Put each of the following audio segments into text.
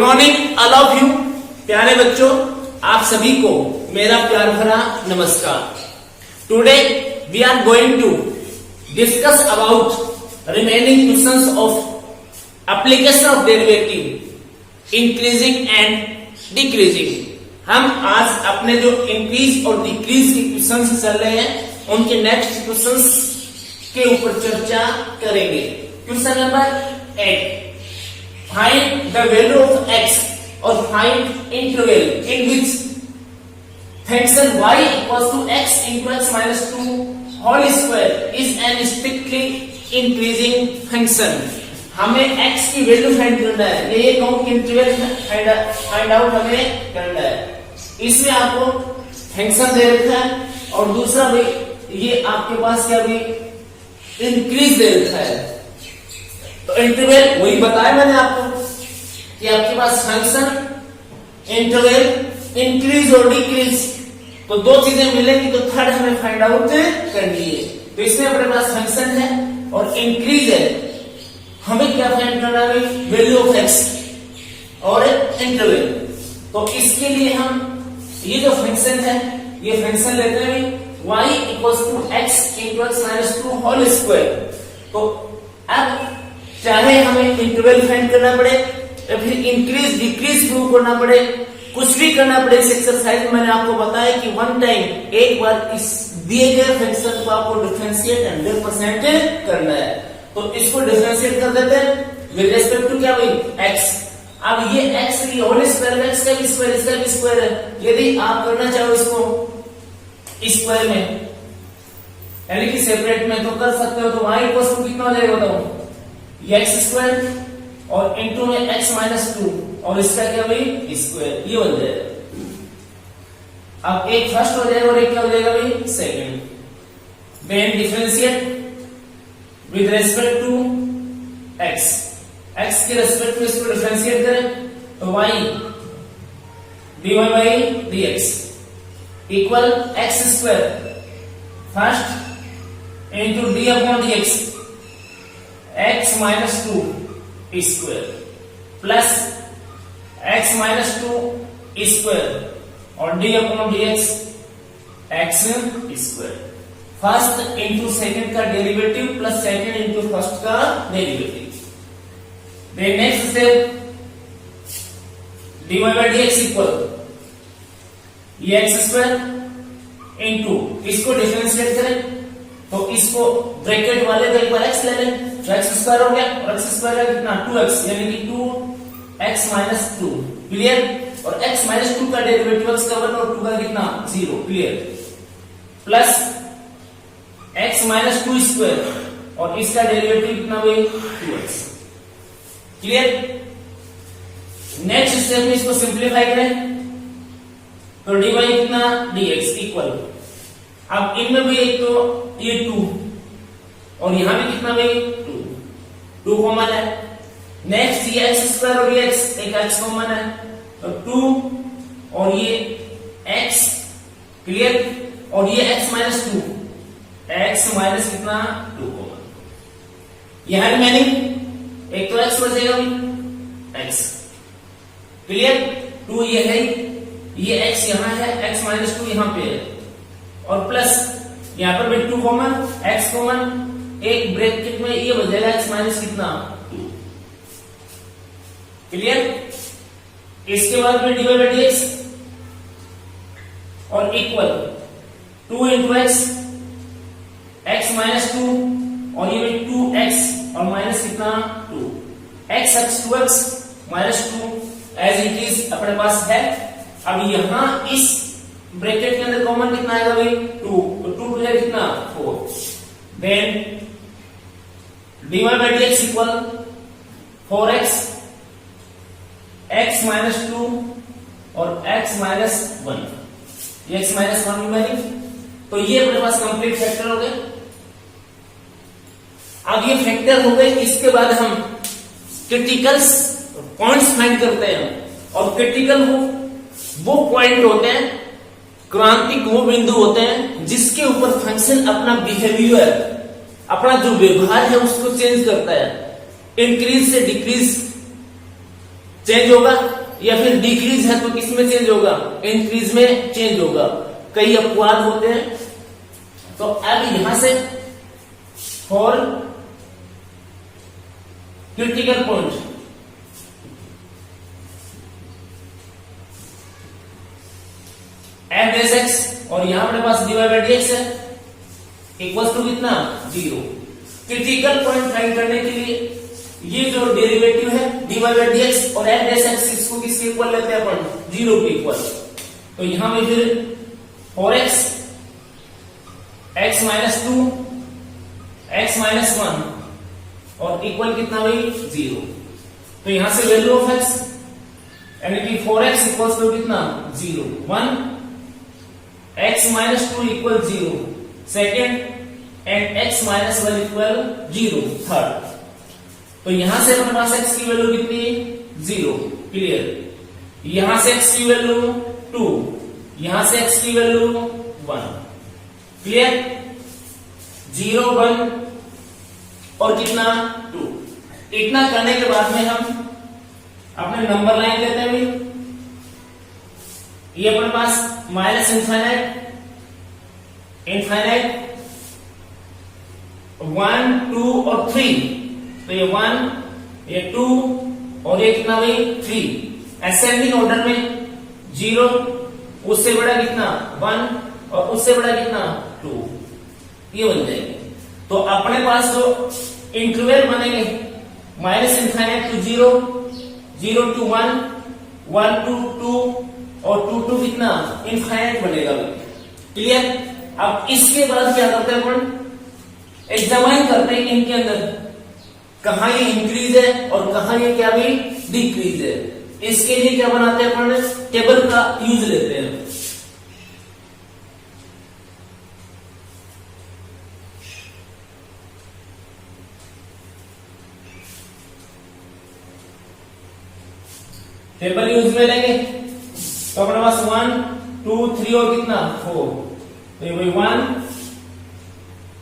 Morning all of you. प्यारे बच्चों, आप सभी को मेरा प्यार भरा नमस्कार। Today we are going to discuss about remaining questions of application of derivative increasing and decreasing. हम आज अपने जो इंक्रीज और डिक्रीज के क्वेश्चंस चल रहे हैं उनके नेक्स्ट क्वेश्चंस के ऊपर चर्चा करेंगे। Question number 8, find the value of x और find interval in which function y equals to x into x minus 2 whole square is an strictly increasing function. हमें x की वैल्यू फाइंड करना है, ये कहूं कि इंटरवल फाइंड आउट हमें करना है। इसमें आपको फंक्शन दे रखा है और दूसरा भाई ये आपके पास क्या भी इंक्रीज दे रखा है। तो इंटरवल वही बताया मैंने आपको कि आपके पास फंक्शन इंटरवल इंक्रीज और डिक्रीज, तो दो चीजें मिलेंगी तो थर्ड हमें फाइंड आउट करनी है। तो इसमें अपने पास फंक्शन है और इंक्रीज है, हमें क्या फाइंड करना है? वैल्यू ऑफ एक्स और इंटरवल। तो इसके लिए हम ये जो फंक्शन है ये फंक्शन लेते हैं y equals to x into x minus 2 whole square. तो अब चाहे हमें इंटरवल फाइंड करना पड़े या फिर इंक्रीज डिक्रीज प्रूव करना पड़े, कुछ भी करना पड़े इस एक्सरसाइज में मैंने आपको बताया कि वन टाइम एक बार इस दिए गए फंक्शन को आपको डिफरेंशिएट 100% करना है। तो इसको डिफरेंशिएट कर देते हैं विद रिस्पेक्ट टू क्या भाई x। अब ये x की होल स्क्वायर x का भी स्क्वायर इसका भी स्क्वायर है। यदि आप करना चाहो इसको स्क्वायर में यानी कि सेपरेट में तो कर सकते हो। तो y इक्वल्स टू कितना हो जाएगा बताओ? ये x स्क्वायर और इनटू में x माइनस 2 और इसका क्या भाई स्क्वायर, ये हो जाएगा। अब एक फर्स्ट हो जाएगा और एक क्या हो जाएगा भाई second. Then differentiate with respect to x के रिस्पेक्ट में इसको डिफरेंशिएट करें तो y dy by dx equal x square first into D upon dx x minus 2 square plus x minus 2 square और D upon dx x square. First into second का derivative plus second into first का derivative. Then next step dy by dx equal ये x square into इसको differentiate करें तो इसको bracket वाले का एक बार x ले लें तो x स्क्वायर हो गया और x स्क्वायर है कितना 2x यानी कि 2x माइनस 2 क्लियर। और x माइनस 2 का डेरिवेटिव x का 1 और 2 का कितना 0 clear plus x minus 2 square और इसका डेरिवेटिव कितना भाई 2x क्लियर। नेक्स्ट स्टेप में इसको सिंपलीफाई करें तो dy कितना dx इक्वल, अब इनमें भी एक तो ये 2 और यहां भी कितना भाई 2 कॉमन है। नेक्स्ट ये x स्क्वायर और ये x एक x कॉमन है तो 2 और ये x क्लियर और ये x माइनस 2 x माइनस कितना 2 कॉमन। यहां रिमेनिंग एक तो x बचेगा भाई x क्लियर 2 ये है ये x यहां है x माइनस 2 यहां पे है और प्लस यहां पर भी 2 कॉमन x कॉमन एक ब्रैकेट में ये बचेगा x माइनस कितना 2 क्लियर। इसके बाद में dy by dx और इक्वल 2 इंटू x माइनस 2 और ये भी 2x और माइनस कितना 2 x 2x minus 2 as it is अपने पास है। अब यहां इस ब्रैकेट के अंदर कॉमन कितना आएगा भाई 2 तो 2 टू कितना 4। Then dy by dx equal 4x x minus 2 और x माइनस 1 ये x माइनस 1 रिमेनिंग। तो ये अपने पास कंप्लीट फैक्टर हो गए। अब ये फैक्टर हो गए, इसके बाद हम क्रिटिकल पॉइंट्स फाइंड करते हैं और क्रिटिकल वो पॉइंट होते हैं, क्रांतिक वो बिंदु होते हैं जिसके ऊपर फंक्शन अपना बिहेवियर अपना जो व्यवहार है उसको चेंज करता है, इंक्रीज से डिक्रीज चेंज होगा, या फिर डिक्रीज है तो किसमें चेंज होगा, इंक्रीज में चेंज होगा। कई अपवाद होते हैं। तो अब यहां से for critical point F dash X और यहां अपने पास dy बाई dx है इक्वल टू कितना 0। क्रिटिकल पॉइंट फाइंड करने के लिए ये जो डेरिवेटिव है dy बाई dx और f डेस x इसको किसके इक्वल लेते हैं अपन 0 के इक्वल। तो यहां में फिर 4x x minus 2 x minus 1 और इक्वल कितना भाई 0। तो यहां से वैल्यू ऑफ x यानी कि 4x इक्वल्स टू कितना 0 1 x minus 2 equal 0 second and x minus 1 equal 0 third. तो यहां से अपने पास x की वैल्यू कितनी 0 क्लियर। यहां से x की वैल्यू 2, यहां से x की वैल्यू 1 क्लियर। 0 1 और कितना 2। इतना करने के बाद में हम अपने नंबर लाइन लेते हैं भाई। ये अपने पास माइनस इनफाइनाइट इनफाइनाइट 1 2 और 3। तो ये 1 ये 2 और ये कितना भाई 3। असेंडिंग ऑर्डर में 0 उससे बड़ा कितना 1 और उससे बड़ा कितना 2 ये बन जाएंगे। तो अपने पास जो इंटरवल बनेंगे minus infinite to 0 0 to 1 1 to 2 और 2 टू कितना इनफाइनाइट बनेगा क्लियर। अब इसके बाद क्या करते हैं अपन एग्जामाइन करते हैं इनके अंदर कहां ये इंक्रीज है और कहां ये क्या भी डिक्रीज है। इसके लिए क्या बनाते हैं अपन टेबल का यूज लेते हैं। टेबल यूज में लेंगे तो अपने पास 1 2 3 और कितना 4। तो ये 1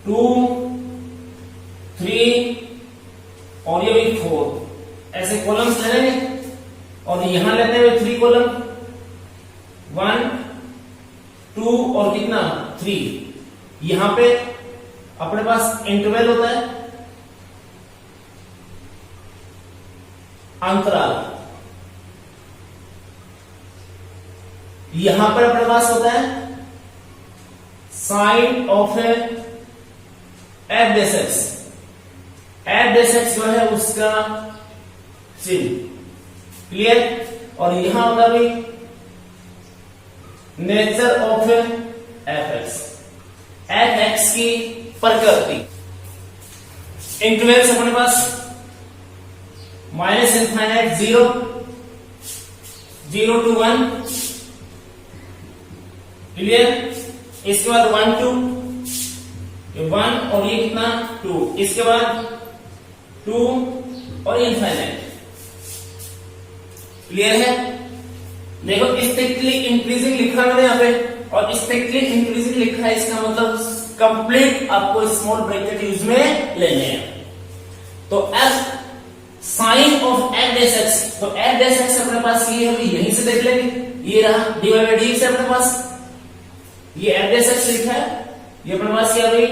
2 3 और ये भी 4 ऐसे कॉलम्स ले लेंगे और यहां लेते हैं 3 कॉलम 1 2 और कितना 3। यहां पे अपने पास इंटरवल होता है अंतराल। यहां पर अपने पास होता है sine of F dash X. F dash X जो है उसका चिन्ह क्लियर। और यहां होगा भी nature of F X F X की प्रकृति। इंटरवल्स अपने पास माइनस इनफाइनाइट 0 0 टू 1 क्लियर। इसके बाद 1 2 1 और ये कितना 2। इसके बाद 2 और इनफाइनाइट क्लियर है। देखो स्ट्रिक्टली इंक्रीजिंग लिखा मैंने यहाँ पे और स्ट्रिक्टली इंक्रीजिंग लिखा है इसका मतलब कंप्लीट आपको स्मॉल ब्रैकेट यूज में लेने हैं। तो F sine of F dash X. तो एफ डेस एक्स अपने पास ये है यहीं से देख लेंगे ये रहा dy बाई dx है अपने पास। ये एफ डेस एक्स लिखा है ये अपने पास क्या भाई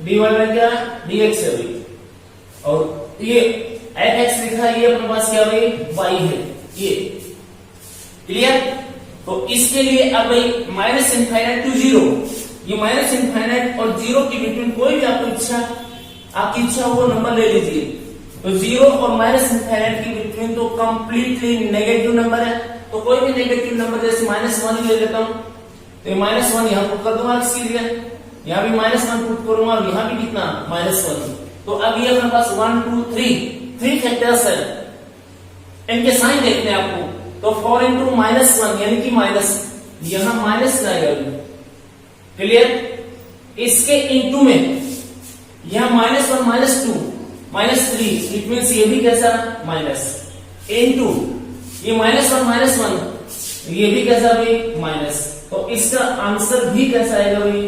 dy बाई क्या dx है भाई। और ये एफ एक्स लिखा है ये अपने पास क्या भाई y है ये क्लियर। तो इसके लिए अब भाई माइनस इनफाइनाइट टू 0 ये माइनस इनफाइनाइट और 0 के बिटवीन कोई भी आपकी इच्छा वो नंबर ले लीजिए। तो 0 और माइनस इनफाइनाइट के बिटवीन तो कंप्लीटली नेगेटिव नंबर है। तो कोई भी नेगेटिव नंबर जैसे -1 ले लेता हूं तो -1 यहां पुट कर दूंगा इसके लिए यहां भी -1 पुट करूंगा और यहां भी कितना -1। तो अब ये अपने पास 1 2 3 फैक्टर्स है इनके साइन देखने हैं आपको। तो 4 इंटू -1 यानी कि माइनस यहां माइनस आएगा क्लियर। इसके इंटू में यहां -1 -2 -3 इट मीन्स ये भी कैसा माइनस इंटू ये -1 -1 ये भी कैसा भी माइनस। तो इसका आंसर भी कैसा आएगा भाई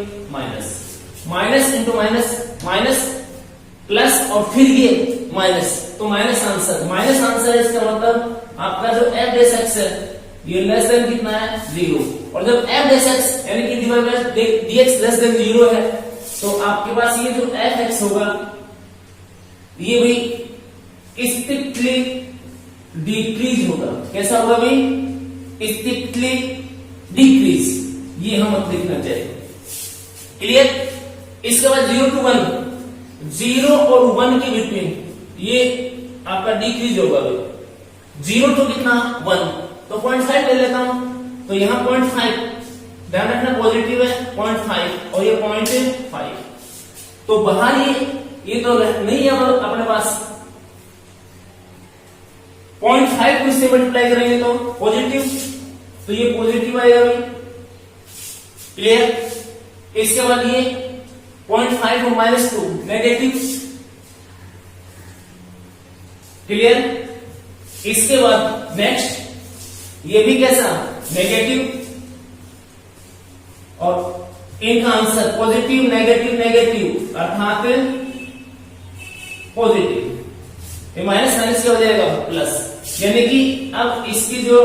माइनस इंटू माइनस प्लस और फिर ये माइनस। तो माइनस आंसर है इसका मतलब आपका जो एफ डैश एक्स है ये लेस देन कितना है 0, और जब एफ डैश एक्स यानी कि divide by dx less than 0 है तो आपके पास ये जो एफ एक्स होगा ये भी स्ट्रिक्टली डिक्रीज होगा। कैसा होगा भाई? स्ट्रिक्टली डिक्रीज, ये हम अब देखना चाहिए। क्लियर? इसके बाद 0 to 1, 0 और 1 के बिटवीन ये आपका डिक्रीज होगा भाई। 0 to कितना 1, तो 0.5 ले लेता हूं, तो यहां 0.5, ध्यान रखना पॉजिटिव है 0.5 और ये 0.5, तो बाहर ये तो नहीं है अपने पास। 0.5 को इससे मल्टीप्लाई करेंगे तो पॉजिटिव, तो ये पॉजिटिव आएगा भाई। क्लियर? इसके बाद ये 0.5 और -2 नेगेटिव। क्लियर? इसके बाद नेक्स्ट ये भी कैसा नेगेटिव, और इनका आंसर पॉजिटिव नेगेटिव नेगेटिव अर्थात पॉजिटिव, ये माइनस माइनस क्या हो जाएगा प्लस, यानी कि अब इसकी जो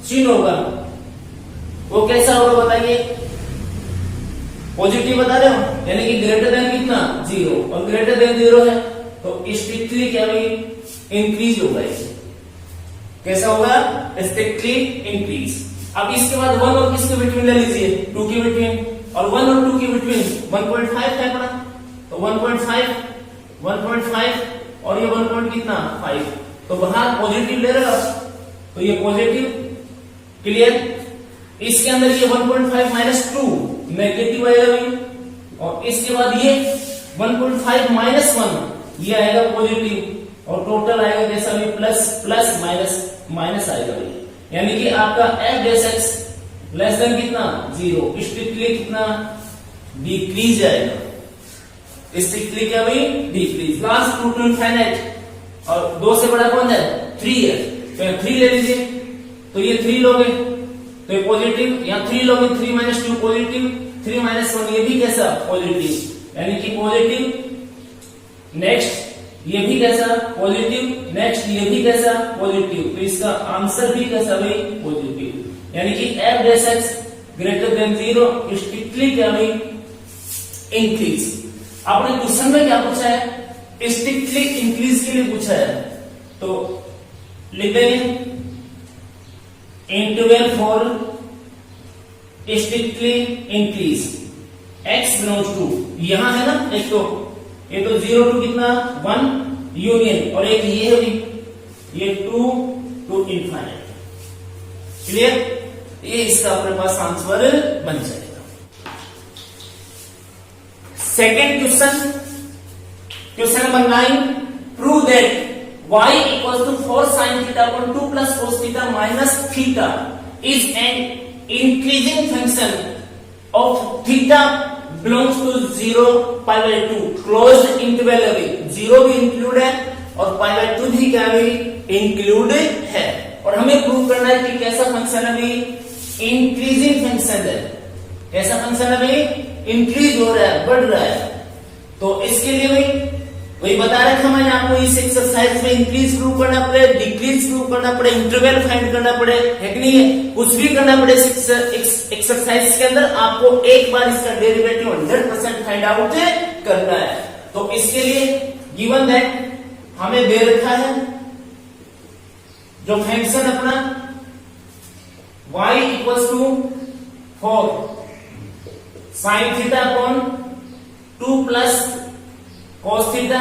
चिन्ह होगा वो कैसा होगा बताइए? पॉजिटिव बता रहे हो, यानी कि ग्रेटर देन कितना 0, और ग्रेटर देन 0 है तो स्ट्रिक्टली क्या भाई इंक्रीज होगा। कैसा होगा? Strictly increase. अब इसके बाद 1 और किसके बिटवीन ले लीजिए? 2 के बिटवीन, और 1 और 2 के बिटवीन 1.5 है अपना, तो 1.5 और ये 1 कितना 5, तो बाहर पॉजिटिव ले रहा तो ये पॉजिटिव। क्लियर? इसके अंदर ये 1.5 - 2 नेगेटिव आएगा भाई, और इसके बाद ये 1.5 - 1 ये आएगा पॉजिटिव, और टोटल आएगा जैसा भी प्लस प्लस माइनस माइनस आएगा भाई, यानी कि आपका F dash x less than कितना 0, स्ट्रिक्टली कितना डिक्रीज आएगा। स्ट्रिक्टली क्या भाई डिक्रीज। लास्ट 2 to infinite, और 2 से बड़ा कौन है 3 है, तो 3 ले लीजिए, तो ये 3 लोगे तो ये पॉजिटिव, यहाँ 3 लोगे 3 - 2 पॉजिटिव, 3 - 1 ये भी कैसा पॉजिटिव, यानी कि पॉजिटिव। नेक्स्ट ये भी कैसा पॉजिटिव, नेक्स्ट ये भी कैसा पॉजिटिव, तो इसका आंसर भी कैसा भाई पॉजिटिव, यानी कि F dash x greater then 0 strictly क्या भाई इंक्रीज। आपने क्वेश्चन में क्या पूछा है? स्ट्रिक्टली इंक्रीज के लिए पूछा है, तो लिख देंगे interval for strictly increase x belongs to, यहां है ना एक तो ये तो 0 to कितना 1 यूनियन, और एक ये है भी ये 2 to infinite। क्लियर? ये इसका अपने पास आंसर बन जाएगा। Second question, question number 9, prove that y equals to 4 sin theta upon 2 plus cos theta minus theta is an increasing function of theta belongs to 0 pi by 2 closed interval है, 0 भी include है और pi by 2 भी क्या भी include है, और हमें प्रूव करना है कि कैसा फंक्शन है भाई इंक्रीजिंग फंक्शन है। कैसा फंक्शन है भाई इंक्रीज हो रहा है, बढ़ रहा है। तो इसके लिए भाई वही बता रखा था मैंने आपको, इस एक्सरसाइज में इंक्रीज प्रूव करना पड़े, डिक्रीज प्रूव करना पड़े, इंटरवल फाइंड करना पड़े, है कि नहीं है? कुछ भी करना पड़े एक्सरसाइज के अंदर, आपको एक बार इसका डेरिवेटिव 100% फाइंड आउट करना है। तो इसके लिए गिवन दैट हमें दे रखा है जो फंक्शन अपना y equals to 4 sin theta upon 2 plus cos theta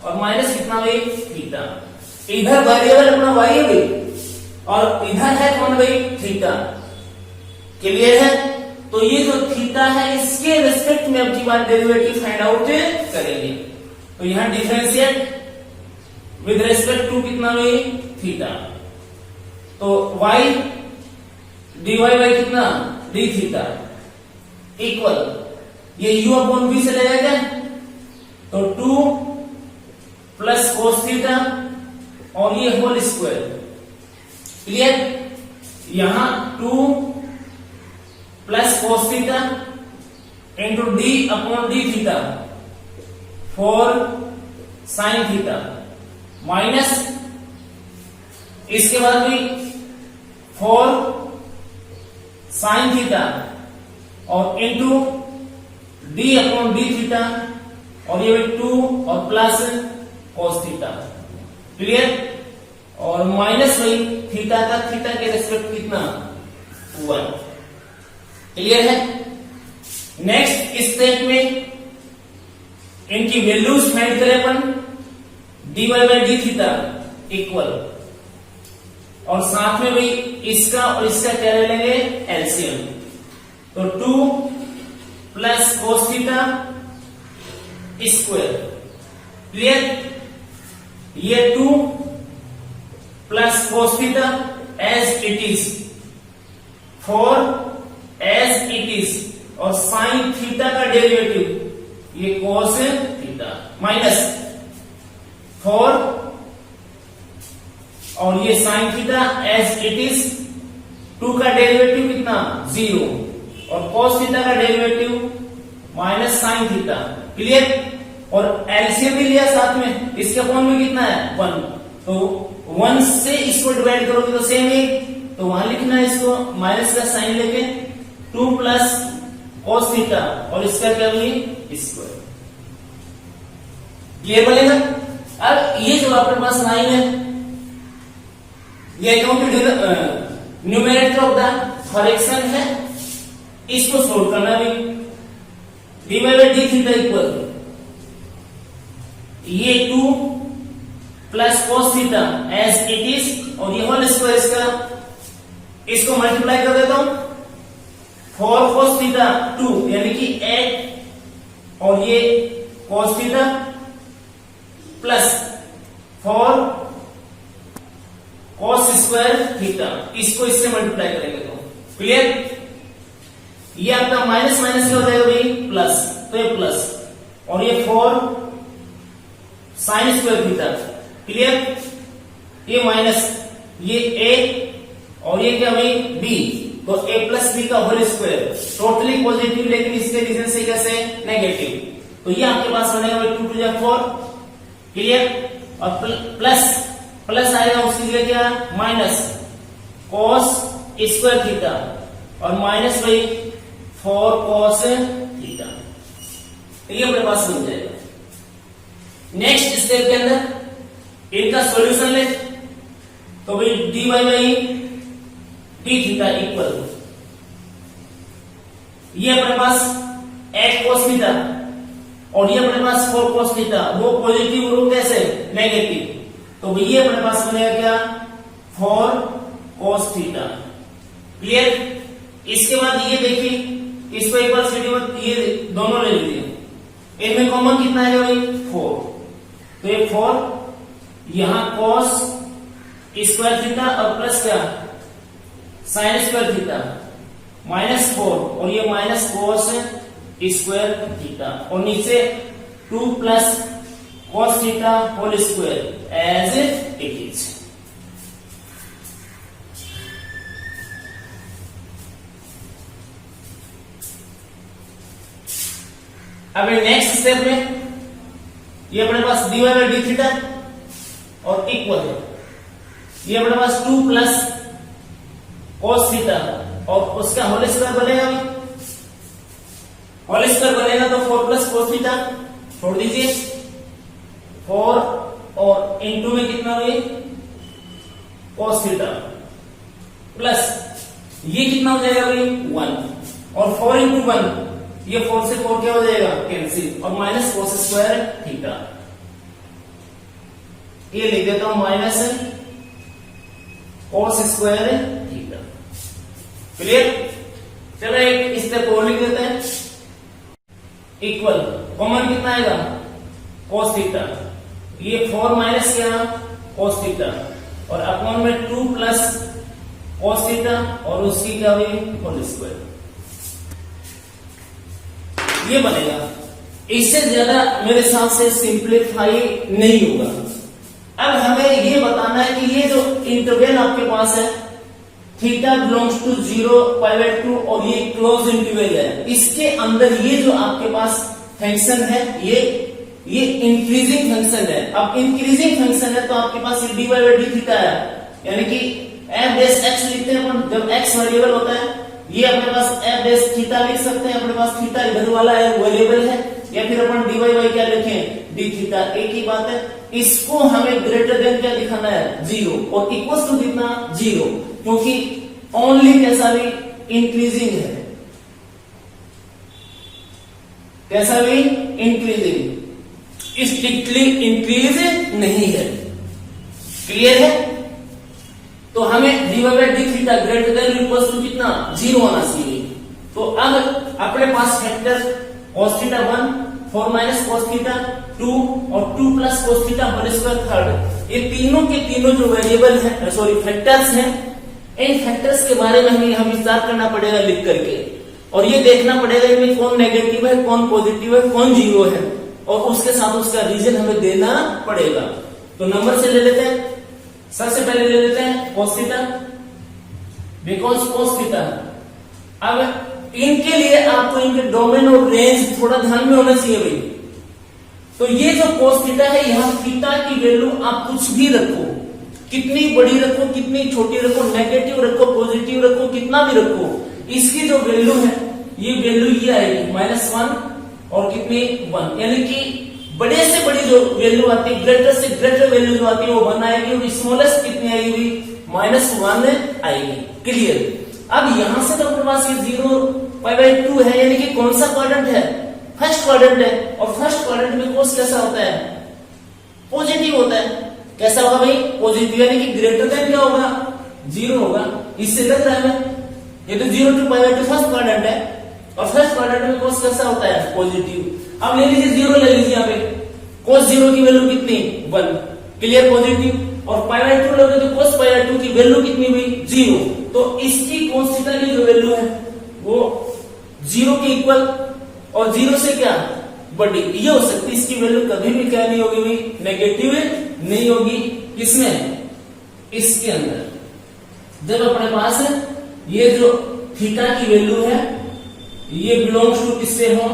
और माइनस कितना भाई थीटा। इधर वेरिएबल अपना y है भाई और इधर है कौन भाई थीटा। क्लियर है? तो ये जो थीटा है इसके रिस्पेक्ट में अब की बार डेरिवेटिव फाइंड आउट करेंगे। तो यहां डिफरेंशिएट विद रिस्पेक्ट टू कितना भाई थीटा। तो y dy बाई कितना डी थीटा इक्वल ये u अपॉन v से ले जाएगा तो 2 प्लस कोस थीटा और ये होल स्क्वायर। क्लियर? यहां 2 plus cos theta into D upon D theta 4 sine theta minus इसके बाद भी 4 साइन थीटा और into D upon D theta और ये 2 और प्लस कॉस थीटा। क्लियर? और माइनस वही थीटा का थीटा के रेस्पेक्ट कितना 1। क्लियर है? नेक्स्ट स्टेप में इनकी वैल्यूज फाइंड करें अपन, dy by D theta equal, और साथ में भी इसका और इसका क्या ले लेंगे एलसीएम, तो 2 plus cos theta square. Clear? ये 2 plus cos theta as it is, 4 as it is, और साइन थीटा का डेरिवेटिव ये कोस थीटा माइनस 4 और ये sine theta as it is, 2 का डेरिवेटिव कितना 0 और cos थीटा का derivative minus sine theta. Clear? और एलसीएम भी लिया साथ में, इसके अपॉन में कितना है 1, तो 1 से इसको डिवाइड करोगे तो सेम ही, तो वहां लिखना है इसको माइनस का साइन लेके 2 प्लस cos थीटा और इसका क्या भी स्क्वायर। क्लियर बनेगा? अब ये जो आपके पास लाइन है ये न्यूमरेटर ऑफ द फ्रैक्शन है, इसको सोल्व करना भी, dy by D theta equal ये 2 plus cos theta as it is, और ये होल स्क्वायर इसका, इसको मल्टीप्लाई कर देता हूं, 4 cos थीटा 2 यानी कि 8 और ये cos theta plus 4 cos square theta, इसको इससे मल्टीप्लाई करेंगे तो क्लियर? ये आपका माइनस माइनस क्या हो जाएगा भाई प्लस, तो ये प्लस, और ये 4 साइन स्क्वायर थीटा। क्लियर? ये माइनस, ये a और ये क्या भाई b, तो a प्लस बी का होल स्क्वायर, टोटली पॉजिटिव लेकिन इसके रीजन से कैसे नेगेटिव, तो ये आपके पास बनेगा 2 टू 4। क्लियर? और प्लस प्लस आएगा उसकी जगह क्या माइनस cos स्क्वायर थीटा और माइनस भाई 4 cos थीटा, ये अपने पास बन जाएगा। नेक्स्ट स्टेप के अंदर इनका सॉल्यूशन ले, तो भाई dy by D theta equal, ये अपने पास 8 cos थीटा और ये अपने पास 4 cos थीटा, वो पॉजिटिव रो कैसे नेगेटिव, तो भाई ये अपने पास बनेगा क्या 4 cos थीटा। क्लियर? इसके बाद ये देखिए, इसको एक बार सीधी मत, ये दोनों ले लीजिए, इनमें कॉमन कितना है भाई 4, तो ये 4 यहां cos स्क्वायर थीटा और प्लस क्या साइन स्क्वायर थीटा माइनस 4 और ये माइनस cos स्क्वायर थीटा, और नीचे 2 plus cos theta whole square as it is. अब नेक्स्ट स्टेप में ये अपने पास dy बाई डी थीटा और इक्वल है, ये अपने पास 2 प्लस cos थीटा और उसका होल स्क्वायर बनेगा, होल स्क्वायर बनेगा तो 4 प्लस cos थीटा छोड़ दीजिए, 4 और इनटू में कितना हुई cos थीटा प्लस ये कितना हो जाएगा भाई 1 और 4 इंटू 1, ये 4 से 4 क्या हो जाएगा कैंसिल, और माइनस cos स्क्वायर थीटा, ये लिख देता हूं minus cos square theta. Clear? चलो एक स्टेप और लिख देते हैं, इक्वल कॉमन कितना आएगा cos थीटा, ये 4 माइनस क्या cos थीटा और अपॉन में 2 प्लस cos थीटा और उसकी क्या हुई होल स्क्वायर, ये बनेगा। इससे ज्यादा मेरे हिसाब से सिंप्लीफाई नहीं होगा। अब हमें ये बताना है कि ये जो इंटरवल आपके पास है theta belongs to 0 pi by 2 और ये क्लोज इंटरवल है, इसके अंदर ये जो आपके पास फंक्शन है ये इंक्रीजिंग फंक्शन है। अब इंक्रीजिंग फंक्शन है तो आपके पास ये dy बाई डी थीटा है, यानी कि एफ डैश एक्स लिखते हैं अपन, जब एक्स वेरिएबल होता है, ये अपने पास एफ डैश थीटा लिख सकते हैं, अपने पास थीटा इधर वाला है वेरिएबल है, या फिर अपन dy बाई क्या लिखें डी थीटा, एक ही बात है। इसको हमें ग्रेटर देन क्या दिखाना है 0 और इक्वल टू कितना 0, क्योंकि ओनली कैसा भी इंक्रीजिंग है, कैसा भी इंक्रीजिंग, स्ट्रिक्टली इंक्रीज नहीं है। क्लियर है? तो हमें dy by D theta greater than equal to कितना 0 होना चाहिए। तो अब अपने पास factor cos theta 1 4 minus cos theta 2 और 2 plus cos theta whole square third, ये तीनों के तीनों जो वेरिएबल है सॉरी फैक्टर्स हैं, इन फैक्टर्स के बारे में हमें विस्तार करना पड़ेगा लिख करके, और ये देखना पड़ेगा इनमें कौन नेगेटिव है, कौन पॉजिटिव है, कौन जीरो है, और उसके साथ उसका रीजन हमें देना पड़ेगा। तो नंबर से ले लेते हैं, सबसे पहले ले लेते हैं cos theta, because cos theta. अब इनके लिए आपको इनके डोमेन और रेंज थोड़ा ध्यान में होना चाहिए भाई। तो ये जो cos थीटा है, यहां थीटा की वैल्यू आप कुछ भी रखो, कितनी बड़ी रखो, कितनी छोटी रखो, नेगेटिव रखो, पॉजिटिव रखो, कितना भी रखो, इसकी जो वैल्यू है ये वैल्यू ये आएगी -1 और कितनी 1, यानी कि बड़े से बड़ी जो वैल्यू आती है, ग्रेटर से ग्रेटर वैल्यू जो आती है वो 1 आएगी, और स्मॉलेस्ट कितनी आएगी -1 आएगी। क्लियर? अब यहां से तो अपने पास ये 0π/2 है, यानी कि कौन सा क्वाड्रेंट है, फर्स्ट क्वाड्रेंट है, और फर्स्ट क्वाड्रेंट में cos कैसा होता है, पॉजिटिव होता है। कैसा होगा भाई, पॉजिटिव, यानी कि ग्रेटर देन क्या होगा 0 होगा। इससे लग रहा है हमें ये तो 0 to π/2 फर्स्ट क्वाड्रेंट है, और फर्स्ट क्वाड्रेंट में cos कैसा होता है, पॉजिटिव। अब ले लीजिए 0 ले लीजिए, यहाँ पे cos 0 की वैल्यू कितनी 1, क्लियर पॉजिटिव, और π/2 लोगे तो cos π/2 की वैल्यू कितनी हुई 0। तो इसकी cos थीटा की जो वैल्यू है वो 0 के इक्वल और 0 से क्या बड़ी, ये हो सकती है। इसकी वैल्यू कभी भी क्या नहीं होगी भाई, नेगेटिव नहीं होगी। किसमें, इसके अंदर, जब अपने पास ये जो थीटा की वैल्यू है ये बिलोंग्स टू किससे हो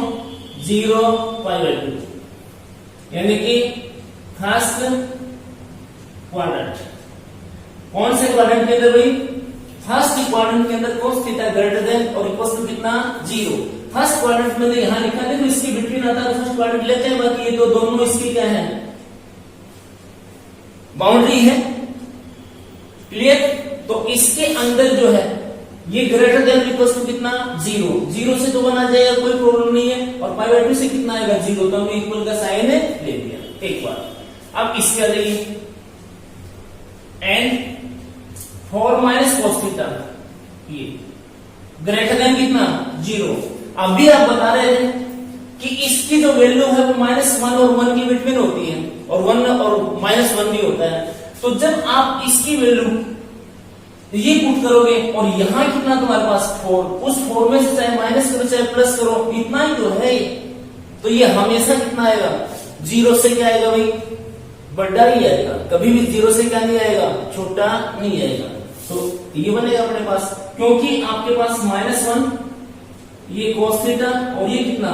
0π/2, यानी कि फर्स्ट क्वाड्रेंट। कौन से क्वाड्रेंट के अंदर भाई, फर्स्ट क्वाड्रेंट के अंदर cos थीटा ग्रेटर देन और इक्वल टू कितना 0। फर्स्ट क्वाड्रेंट में यहां लिखा है, तो इसकी बिटवीन आता है तो फर्स्ट क्वाड्रेंट लेते हैं, बाकी ये दोनों इसकी क्या है, बाउंड्री है। क्लियर? तो इसके अंदर जो है ये ग्रेटर देन इक्वल टू कितना 0 से तो 1 आ जाएगा, कोई प्रॉब्लम नहीं है, और π/2 से कितना आएगा 0, तो हमने इक्वल का साइन ले लिया एक बार। अब इसके आ जाइए एंड 4 माइनस cos थीटा, ये ग्रेटर देन कितना 0। अभी आप बता रहे थे कि इसकी जो वैल्यू है वो -1 और 1 की बिटवीन होती है, और 1 और -1 भी होता है। तो जब आप इसकी वैल्यू ये पुट करोगे, और यहां कितना तुम्हारे पास 4, उस 4 में से चाहे माइनस करो चाहे प्लस करो, इतना ही तो है, तो ये हमेशा कितना आएगा 0 से क्या आएगा भाई, बड़ा ही आएगा, कभी भी 0 से क्या नहीं आएगा, छोटा नहीं आएगा। तो ये बनेगा अपने पास, क्योंकि आपके पास -1 ये cos थीटा और ये कितना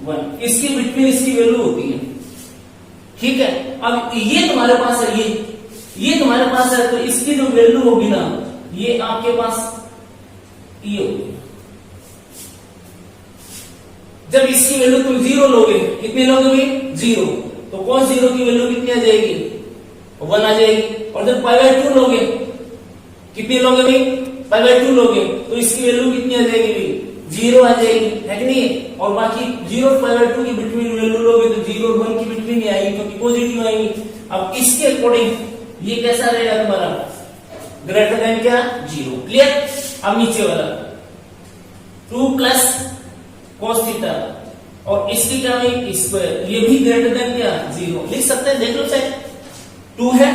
1, इसकी बिटवीन इसकी वैल्यू होती है। ठीक है? अब ये तुम्हारे पास है, ये तुम्हारे पास है, तो इसकी जो वैल्यू होगी ना, ये आपके पास ये होगी। जब इसकी वैल्यू तुम 0 लोगे, कितने लोगे भाई 0, तो cos 0 की वैल्यू कितनी आ जाएगी 1 आ जाएगी। और जब π/2 लोगे, कितने लोगे भाई π/2 लोगे, तो इसकी वैल्यू कितनी आ जाएगी भाई 0 आ जाएगी, है कि नहीं। और बाकी 0 और π/2 की बिटवीन वैल्यू लोगे तो 0 और 1 की बिटवीन ही आएगी, क्योंकि पॉजिटिव आएगी। अब इसके अकॉर्डिंग ये कैसा रहेगा तुम्हारा, ग्रेटर देन क्या 0। क्लियर? अब नीचे वाला 2 प्लस cos थीटा, और इसकी क्या हुई स्क्वायर, ये भी ग्रेटर देन क्या 0 लिख सकते हैं, देख लो चाहे 2 है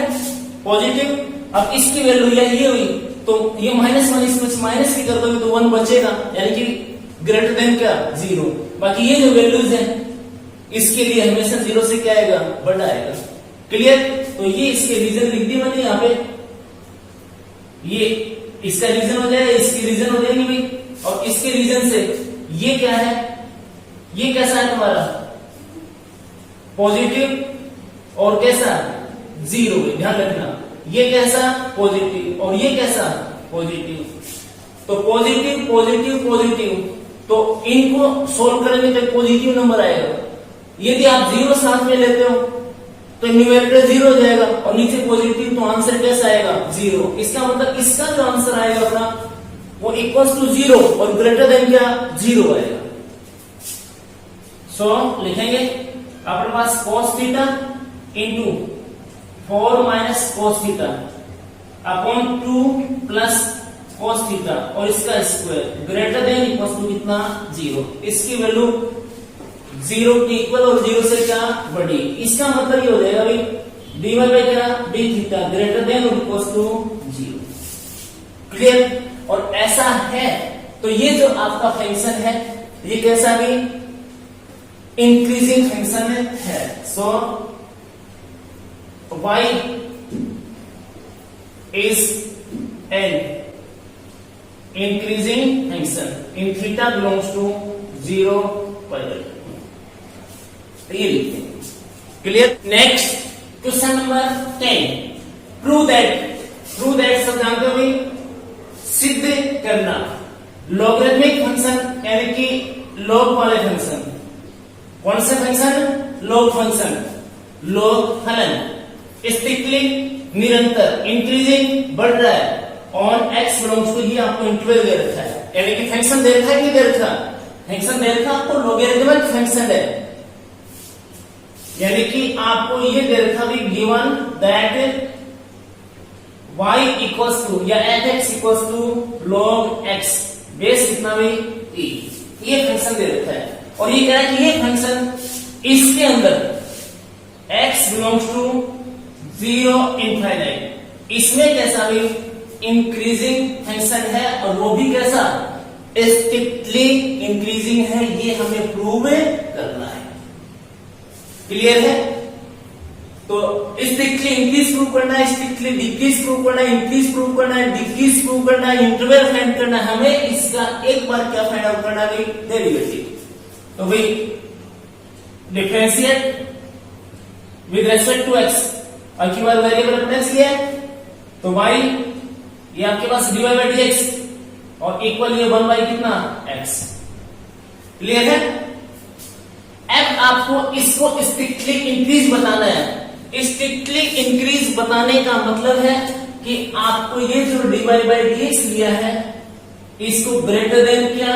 पॉजिटिव। अब इसकी वैल्यू ये हुई, तो ये -1 इसमें माइनस भी कर दोगे तो 1 बचेगा, यानी कि ग्रेटर देन क्या 0। बाकी ये जो वैल्यूज है इसके लिए हमेशा 0 से क्या आएगा, बड़ा आएगा। क्लियर? तो ये इसके रीजन लिख दिए मैंने यहाँ पे, ये इसका रीजन हो जाएगा, इसकी रीजन हो जाएगी भाई, और इसके रीजन से ये क्या है, ये कैसा है तुम्हारा पॉजिटिव और कैसा 0 है, ध्यान रखना। ये कैसा पॉजिटिव और ये कैसा पॉजिटिव। तो पॉजिटिव पॉजिटिव पॉजिटिव, तो इनको सोल्व करेंगे तो पॉजिटिव नंबर आएगा। यदि आप जीरो साथ में लेते हो तो न्यूमरेटर जीरो हो जाएगा और नीचे पॉजिटिव, तो आंसर कैसा आएगा जीरो। इसका मतलब इसका जो आंसर आएगा अपना वो इक्वल टू जीरो और ग्रेटर देन क्या जीरो आएगा। सो लिखेंगे अपने पास cos theta into 4 minus cos theta upon 2 plus cos theta और इसका square greater than equal to कितना जीरो। इसकी वैल्यू जीरो की इक्वल और जीरो से क्या बड़ी। इसका मतलब ये हो जाएगा भाई dy बाई क्या डी थीटा ग्रेटर देन और इक्वल टू जीरो। क्लियर। और ऐसा है तो ये जो आपका फंक्शन है ये कैसा भी इंक्रीजिंग फंक्शन है। सो y is an increasing function in theta belongs to 0 पर ये लिखते हैं। Clear. Next question number 10, prove that सब जानते हो भाई सिद्ध करना। लॉगरिथमिक फंक्शन यानी कि लॉग वाले फंक्शन, कौन से फंक्शन लॉग फंक्शन, लॉग फलन स्ट्रिक्टली निरंतर इंक्रीजिंग बढ़ रहा है ऑन एक्स बिलोंग्स टू, ये आपको इंटरवल दे रखा है यानी कि फंक्शन दे रखा है कि दे रखा फंक्शन दे रखा आपको लॉगरिथमिक फंक्शन है यानी कि आपको ये दे रखा भी given that y equals to या fx equals to log x base कितना भी e, ये फंक्शन दे रखा है और ये कह रहा है कि ये फंक्शन इसके अंदर x बिलोंग्स टू 0 इनफाइनाइट, इसमें कैसा भी इंक्रीजिंग फंक्शन है और वो भी कैसा स्ट्रिक्टली इंक्रीजिंग है, ये हमें प्रूव करना है। क्लियर है। तो स्ट्रिक्टली इंक्रीज प्रूव करना है, स्ट्रिक्टली डिक्रीज प्रूव करना है, इंक्रीज प्रूव करना है, डिक्रीज प्रूव करना है, इंटरवल फाइंड करना है। हमें इसका एक बार क्या फाइंड आउट करना है डेरिवेटिव। तो भाई differentiate with respect to x और की बार वेरिएबल अपने किया है तो y ये आपके पास dy बाई dx और इक्वल ये 1 बाई कितना x। क्लियर है। अब आपको इसको स्ट्रिक्टली इंक्रीज बताना है। स्ट्रिक्टली इंक्रीज बताने का मतलब है कि आपको ये जो dy बाई dx लिया है इसको ग्रेटर देन क्या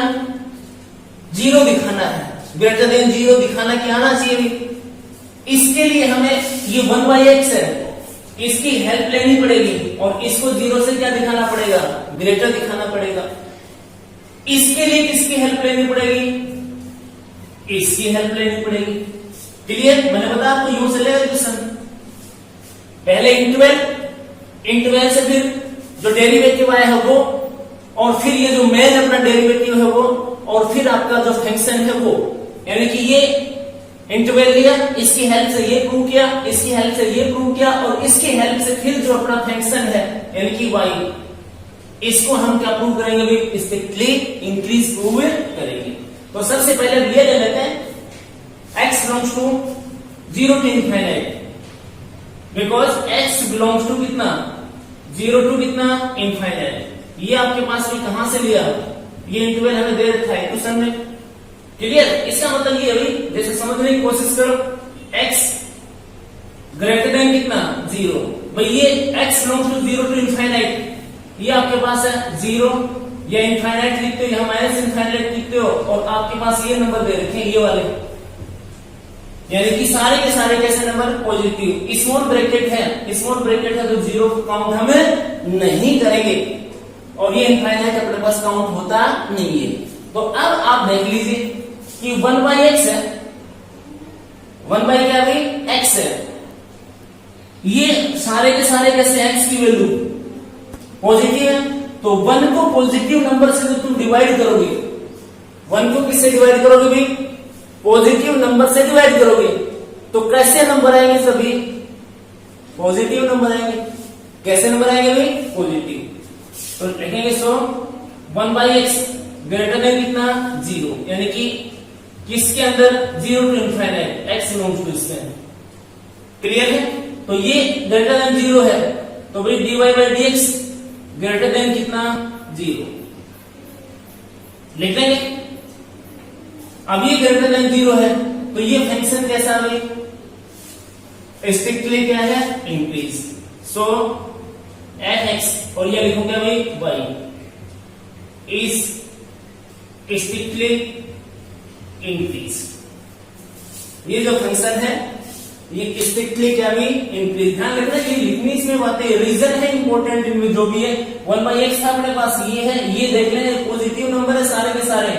जीरो दिखाना है, ग्रेटर देन जीरो दिखाना क्या आना चाहिए। इसके लिए हमें ये 1 बाई एक्स है इसकी हेल्प लेनी पड़ेगी और इसको जीरो से क्या दिखाना पड़ेगा ग्रेटर दिखाना पड़ेगा। इसके लिए किसकी हेल्प लेनी पड़ेगी, इसकी हेल्प लेनी पड़ेगी। क्लियर। मैंने बताया आपको यूं से लेगा क्वेश्चन, पहले इंटरवल से फिर जो डेरिवेटिव आया है वो और फिर ये जो मेन अपना डेरिवेटिव है वो और फिर आपका जो फंक्शन है वो, यानी कि ये इंटरवल लिया इसकी हेल्प से ये प्रूव किया, इसकी हेल्प से ये प्रूव किया और इसकी हेल्प से फिर जो अपना फंक्शन है यानी कि y, इसको हम क्या प्रूव करेंगे भाई स्ट्रिक्टली इंक्रीज प्रूव करेंगे। तो सबसे पहले ये ले लेते हैं x belongs to 0 to infinite, because x belongs to कितना 0 टू कितना इनफाइनाइट। ये आपके पास भी कहां से लिया, ये इंटरवल हमें दे रखा है क्वेश्चन में। क्लियर। इसका मतलब ये अभी जैसे समझने की कोशिश करो x ग्रेटर देन कितना 0, भाई ये x belongs to 0 to infinite, ये आपके पास है 0 या इनफाइनाइट लिखते हो या माइनस इनफाइनाइट लिखते हो और आपके पास ये नंबर दे रखे हैं ये वाले, यानी कि सारे के सारे कैसे नंबर पॉजिटिव। स्मॉल ब्रैकेट है तो 0 काउंट हम नहीं करेंगे और ये इनफाइनाइट अपने पास काउंट होता नहीं है। तो अब आप देख लीजिए कि 1 बाई एक्स है, 1 बाई क्या भाई एक्स है, ये सारे के सारे कैसे एक्स की वैल्यू पॉजिटिव है तो 1 को पॉजिटिव नंबर से तुम डिवाइड करोगे, 1 को किससे डिवाइड करोगे भाई पॉजिटिव नंबर से डिवाइड करोगे तो कैसे नंबर आएंगे सभी पॉजिटिव नंबर आएंगे। कैसे नंबर आएंगे भाई पॉजिटिव। तो लिखेंगे so 1 by X greater than कितना 0, यानी कि किसके अंदर 0 to infinite x belongs to इसके। क्लियर है। तो ये ग्रेटर देन 0 है तो भाई dy by D x greater than कितना 0 लिख लेंगे। अब ये ग्रेटर देन 0 है तो ये फंक्शन कैसा है भाई स्ट्रिक्टली क्या है इंक्रीज। सो f(x) और ये लिखूंगा भाई y इज स्ट्रिक्टली इंक्रीज। ये जो फंक्शन है ये स्ट्रिक्टली क्या भी इंक्रीज। ध्यान रखना ये लिखनी इसमें बातें रीजन है इंपॉर्टेंट इनमें जो भी है। 1/x था अपने पास ये है, ये देख लें पॉजिटिव नंबर है सारे के सारे।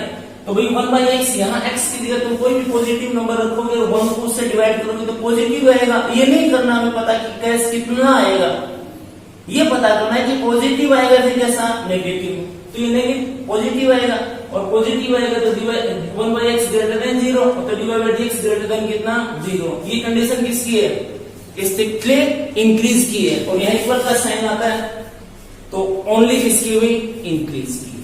तो भाई 1/x यहाँ x की जगह तुम कोई भी पॉजिटिव नंबर रखोगे और 1 को उससे डिवाइड करोगे तो पॉजिटिव आएगा। ये नहीं करना हमें पता कि कैसे कितना आएगा, ये पता करना है कि पॉजिटिव आएगा फिर कैसा नेगेटिव। तो ये नेगेटिव पॉजिटिव आएगा और पॉजिटिव आएगा तो 1/x ग्रेटर देन 0 तो dy by dx greater than कितना 0। ये कंडीशन किसकी है स्ट्रिक्टली इंक्रीज की है और यहाँ इक्वल का साइन आता है तो ओनली किसकी हुई इंक्रीज की।